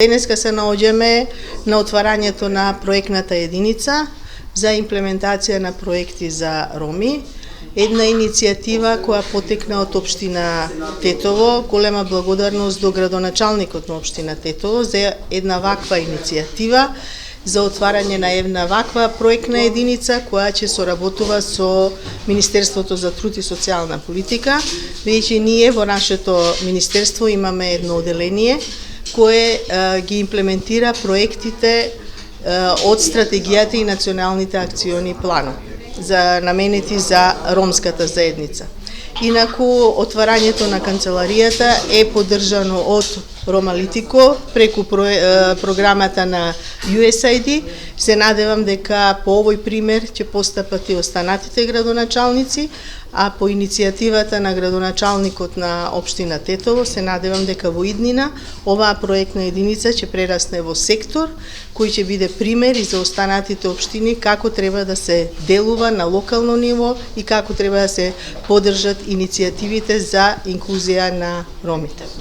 Денеска се наоѓаме на отварањето на проектната единица за имплементација на проекти за роми. Една иницијатива која потекна од општина Тетово. Голема благодарност до градоначалникот на општина Тетово за една ваква иницијатива за отварање на една ваква проектна единица која ќе соработува со Министерството за труд и социјална политика. Веќе ние во нашето министерство имаме едно оделение кое ги имплементира проектите од стратегијата и националните акциони планови наменети за ромската заедница. Инаку, отварањето на канцеларијата е поддржано од Ромалитико преку програмата на USAID. Се надевам дека по овој пример ќе постапат и останатите градоначалници, а по иницијативата на градоначалникот на општина Тетово се надевам дека во иднина оваа проектна единица ќе прерасне во сектор кој ќе биде пример и за останатите општини како треба да се делува на локално ниво и како треба да се поддржат иницијативите за инклузија на ромите.